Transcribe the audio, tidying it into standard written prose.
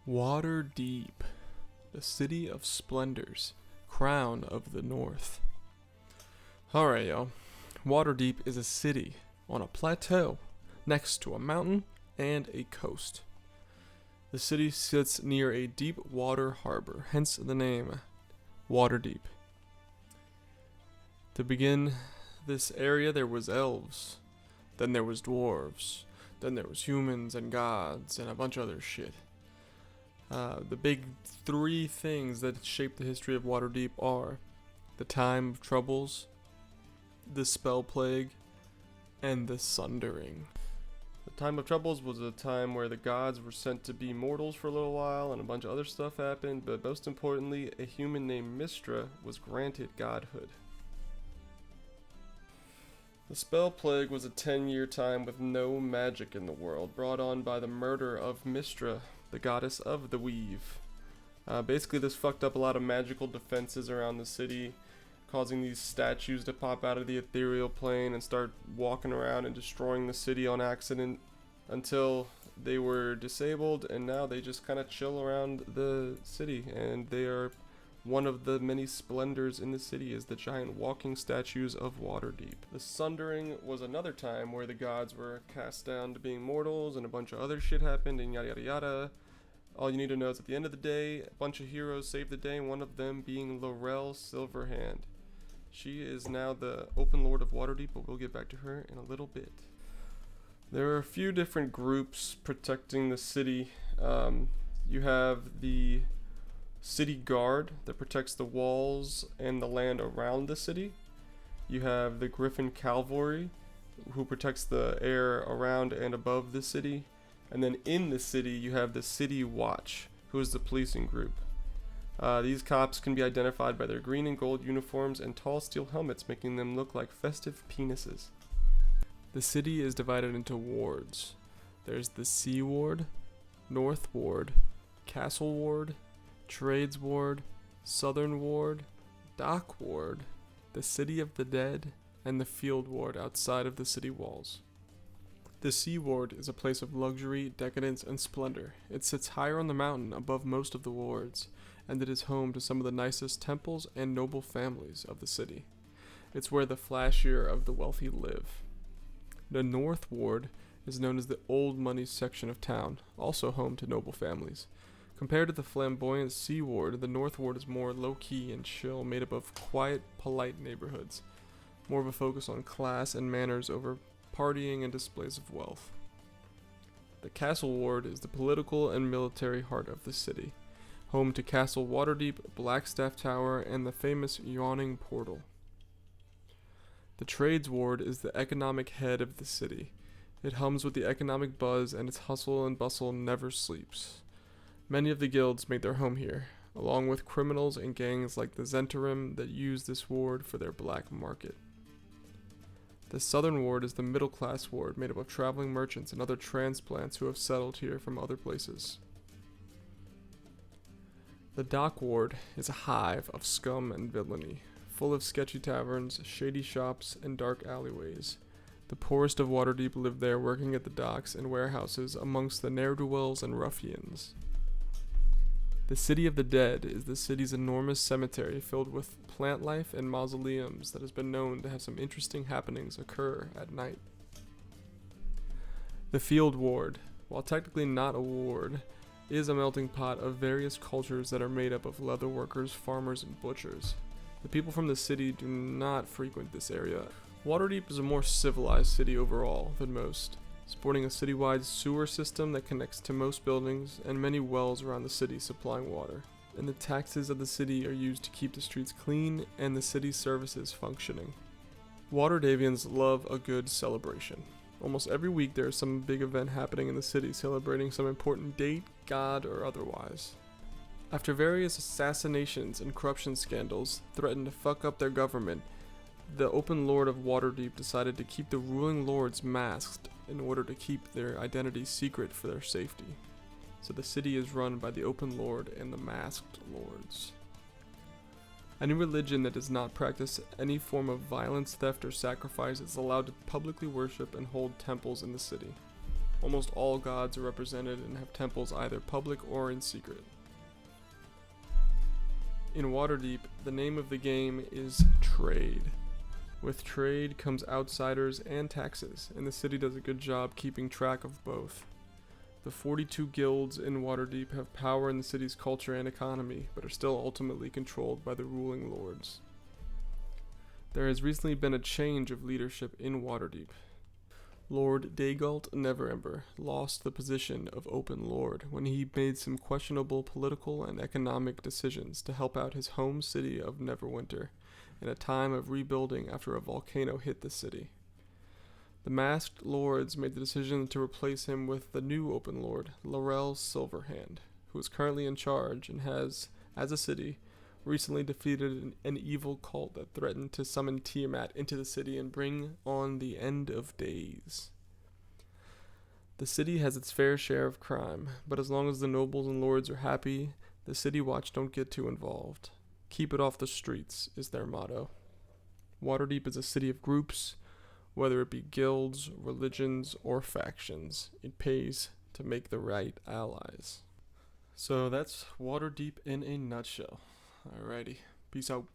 Waterdeep, the city of splendors, crown of the north. Alright, yo. Waterdeep is a city on a plateau next to a mountain and a coast. The city sits near a deep water harbor, hence the name Waterdeep. To begin this area, there was elves, then there was dwarves, then there was humans and gods and a bunch of other shit. The big three things that shape the history of Waterdeep are the Time of Troubles, the Spell Plague, and the Sundering. The Time of Troubles was a time where the gods were sent to be mortals for a little while and a bunch of other stuff happened, but most importantly, a human named Mystra was granted godhood. The Spell Plague was a 10-year time with no magic in the world, brought on by the murder of Mystra, the goddess of the weave. Basically, this fucked up a lot of magical defenses around the city, causing these statues to pop out of the ethereal plane and start walking around and destroying the city on accident until they were disabled, and now they just kind of chill around the city, and they are one of the many splendors in the city is the giant walking statues of Waterdeep. The Sundering was another time where the gods were cast down to being mortals and a bunch of other shit happened and yada yada yada. All you need to know is at the end of the day, a bunch of heroes saved the day, one of them being Laurel Silverhand. She is now the open lord of Waterdeep, but we'll get back to her in a little bit. There are a few different groups protecting the city. You have the City Guard that protects the walls and the land around the city. You have the Griffin Cavalry, who protects the air around and above the city. And then in the city, you have the City Watch, who is the policing group. These cops can be identified by their green and gold uniforms and tall steel helmets, making them look like festive penises. The city is divided into wards. There's the Sea Ward, North Ward, Castle Ward, Trades Ward, Southern Ward, Dock Ward, the City of the Dead, and the Field Ward outside of the city walls. The Sea Ward is a place of luxury, decadence, and splendor. It sits higher on the mountain above most of the wards, and it is home to some of the nicest temples and noble families of the city. It's where the flashier of the wealthy live. The North Ward is known as the old money section of town, also home to noble families. Compared to the flamboyant Sea Ward, the North Ward is more low-key and chill, made up of quiet, polite neighborhoods. More of a focus on class and manners over partying and displays of wealth. The Castle Ward is the political and military heart of the city, home to Castle Waterdeep, Blackstaff Tower, and the famous Yawning Portal. The Trades Ward is the economic head of the city. It hums with the economic buzz, and its hustle and bustle never sleeps. Many of the guilds make their home here, along with criminals and gangs like the Zhentarim that use this ward for their black market. The Southern Ward is the middle-class ward made up of traveling merchants and other transplants who have settled here from other places. The Dock Ward is a hive of scum and villainy, full of sketchy taverns, shady shops, and dark alleyways. The poorest of Waterdeep live there, working at the docks and warehouses amongst the ne'er-do-wells and ruffians. The City of the Dead is the city's enormous cemetery filled with plant life and mausoleums that has been known to have some interesting happenings occur at night. The Field Ward, while technically not a ward, is a melting pot of various cultures that are made up of leather workers, farmers, and butchers. The people from the city do not frequent this area. Waterdeep is a more civilized city overall than most, sporting a citywide sewer system that connects to most buildings and many wells around the city supplying water. And the taxes of the city are used to keep the streets clean and the city's services functioning. Waterdavians love a good celebration. Almost every week there is some big event happening in the city celebrating some important date, god, or otherwise. After various assassinations and corruption scandals threatened to fuck up their government, the Open Lord of Waterdeep decided to keep the ruling lords masked in order to keep their identity secret for their safety. So the city is run by the Open Lord and the Masked Lords. Any religion that does not practice any form of violence, theft, or sacrifice is allowed to publicly worship and hold temples in the city. Almost all gods are represented and have temples either public or in secret. In Waterdeep, the name of the game is trade. With trade comes outsiders and taxes, and the city does a good job keeping track of both. The 42 guilds in Waterdeep have power in the city's culture and economy, but are still ultimately controlled by the ruling lords. There has recently been a change of leadership in Waterdeep. Lord Daygalt Neverember lost the position of Open Lord when he made some questionable political and economic decisions to help out his home city of Neverwinter in a time of rebuilding after a volcano hit the city. The masked lords made the decision to replace him with the new Open Lord, Laurel Silverhand, who is currently in charge and has, as a city, recently defeated an evil cult that threatened to summon Tiamat into the city and bring on the end of days. The city has its fair share of crime, but as long as the nobles and lords are happy, the City Watch don't get too involved. Keep it off the streets is their motto. Waterdeep is a city of groups, whether it be guilds, religions, or factions. It pays to make the right allies. So that's Waterdeep in a nutshell. Alrighty, peace out.